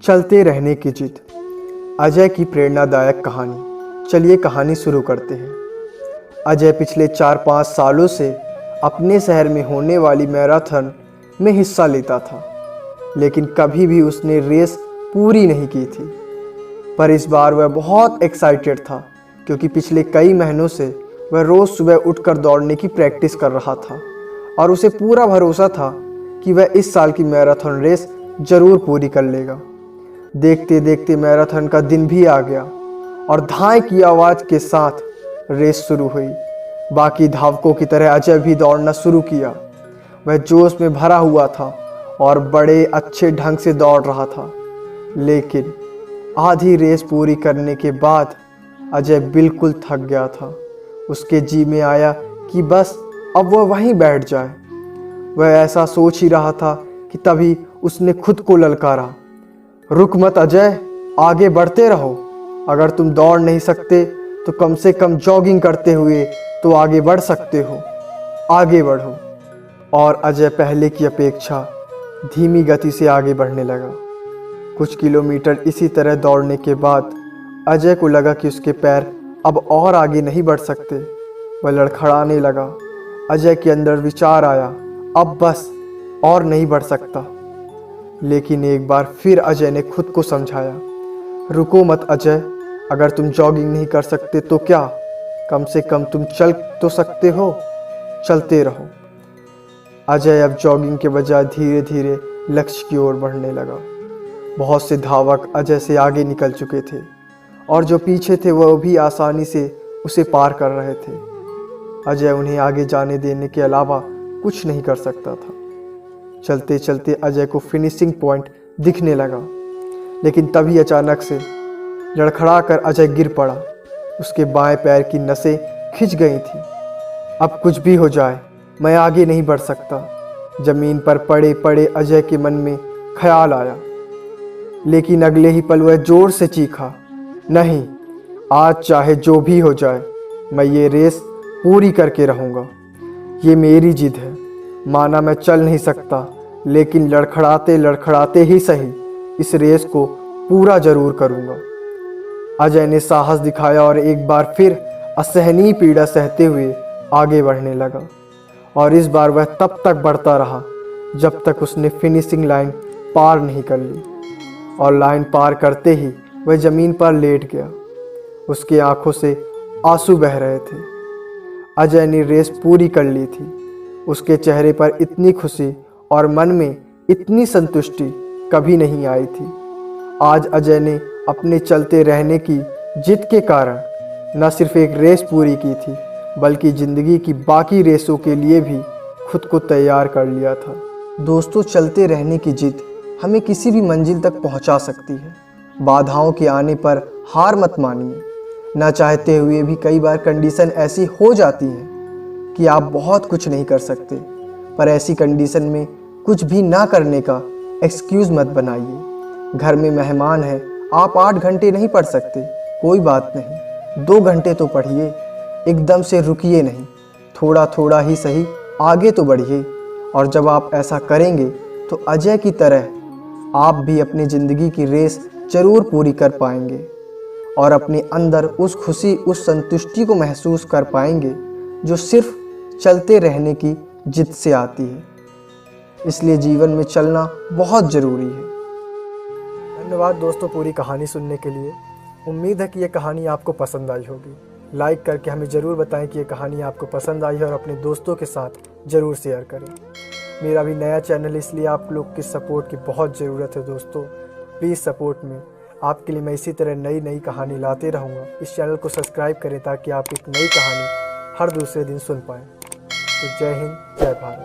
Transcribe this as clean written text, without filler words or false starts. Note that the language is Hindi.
चलते रहने की जिद। अजय की प्रेरणादायक कहानी। चलिए कहानी शुरू करते हैं। अजय पिछले 4-5 सालों से अपने शहर में होने वाली मैराथन में हिस्सा लेता था, लेकिन कभी भी उसने रेस पूरी नहीं की थी। पर इस बार वह बहुत एक्साइटेड था, क्योंकि पिछले कई महीनों से वह रोज़ सुबह उठकर दौड़ने की प्रैक्टिस कर रहा था और उसे पूरा भरोसा था कि वह इस साल की मैराथन रेस ज़रूर पूरी कर लेगा। देखते देखते मैराथन का दिन भी आ गया और धाई की आवाज़ के साथ रेस शुरू हुई। बाकी धावकों की तरह अजय भी दौड़ना शुरू किया। वह जोश में भरा हुआ था और बड़े अच्छे ढंग से दौड़ रहा था, लेकिन आधी रेस पूरी करने के बाद अजय बिल्कुल थक गया था। उसके जी में आया कि बस अब वह वहीं बैठ जाए। वह ऐसा सोच ही रहा था कि तभी उसने खुद को ललकारा, रुक मत अजय, आगे बढ़ते रहो। अगर तुम दौड़ नहीं सकते तो कम से कम जॉगिंग करते हुए तो आगे बढ़ सकते हो, आगे बढ़ो। और अजय पहले की अपेक्षा धीमी गति से आगे बढ़ने लगा। कुछ किलोमीटर इसी तरह दौड़ने के बाद अजय को लगा कि उसके पैर अब और आगे नहीं बढ़ सकते। वह लड़खड़ाने लगा। अजय के अंदर विचार आया, अब बस और नहीं बढ़ सकता। लेकिन एक बार फिर अजय ने खुद को समझाया, रुको मत अजय, अगर तुम जॉगिंग नहीं कर सकते तो क्या, कम से कम तुम चल तो सकते हो, चलते रहो। अजय अब जॉगिंग के बजाय धीरे धीरे लक्ष्य की ओर बढ़ने लगा। बहुत से धावक अजय से आगे निकल चुके थे और जो पीछे थे वह भी आसानी से उसे पार कर रहे थे। अजय उन्हें आगे जाने देने के अलावा कुछ नहीं कर सकता था। चलते चलते अजय को फिनिशिंग पॉइंट दिखने लगा, लेकिन तभी अचानक से लड़खड़ा कर अजय गिर पड़ा। उसके बाएं पैर की नसें खिंच गई थी। अब कुछ भी हो जाए, मैं आगे नहीं बढ़ सकता। जमीन पर पड़े पड़े अजय के मन में ख्याल आया, लेकिन अगले ही पल वह जोर से चीखा, नहीं, आज चाहे जो भी हो जाए मैं ये रेस पूरी करके रहूँगा। ये मेरी जिद है। माना मैं चल नहीं सकता, लेकिन लड़खड़ाते लड़खड़ाते ही सही इस रेस को पूरा जरूर करूँगा। अजय ने साहस दिखाया और एक बार फिर असहनीय पीड़ा सहते हुए आगे बढ़ने लगा। और इस बार वह तब तक बढ़ता रहा जब तक उसने फिनिशिंग लाइन पार नहीं कर ली। और लाइन पार करते ही वह ज़मीन पर लेट गया। उसकी आंखों से आंसू बह रहे थे। अजय ने रेस पूरी कर ली थी। उसके चेहरे पर इतनी खुशी और मन में इतनी संतुष्टि कभी नहीं आई थी। आज अजय ने अपने चलते रहने की जिद के कारण न सिर्फ एक रेस पूरी की थी, बल्कि ज़िंदगी की बाकी रेसों के लिए भी खुद को तैयार कर लिया था। दोस्तों, चलते रहने की जिद हमें किसी भी मंजिल तक पहुंचा सकती है। बाधाओं के आने पर हार मत मानिए। ना चाहते हुए भी कई बार कंडीशन ऐसी हो जाती है कि आप बहुत कुछ नहीं कर सकते, पर ऐसी कंडीशन में कुछ भी ना करने का एक्सक्यूज़ मत बनाइए। घर में मेहमान हैं, आप 8 घंटे नहीं पढ़ सकते, कोई बात नहीं, 2 घंटे तो पढ़िए। एकदम से रुकिए नहीं, थोड़ा थोड़ा ही सही आगे तो बढ़िए। और जब आप ऐसा करेंगे तो अजय की तरह आप भी अपनी ज़िंदगी की रेस ज़रूर पूरी कर पाएंगे और अपने अंदर उस खुशी, उस संतुष्टि को महसूस कर पाएंगे जो सिर्फ चलते रहने की जिद से आती है। इसलिए जीवन में चलना बहुत ज़रूरी है। धन्यवाद दोस्तों पूरी कहानी सुनने के लिए। उम्मीद है कि ये कहानी आपको पसंद आई होगी। लाइक करके हमें ज़रूर बताएं कि ये कहानी आपको पसंद आई है और अपने दोस्तों के साथ ज़रूर शेयर करें। मेरा भी नया चैनल है, इसलिए आप लोग की सपोर्ट की बहुत ज़रूरत है दोस्तों। Please support me. आपके लिए मैं इसी तरह नई नई कहानी लाते रहूँगा। इस चैनल को सब्सक्राइब करें ताकि आप एक नई कहानी हर दूसरे दिन सुन पाएँ। तो जय हिंद, जय भारत।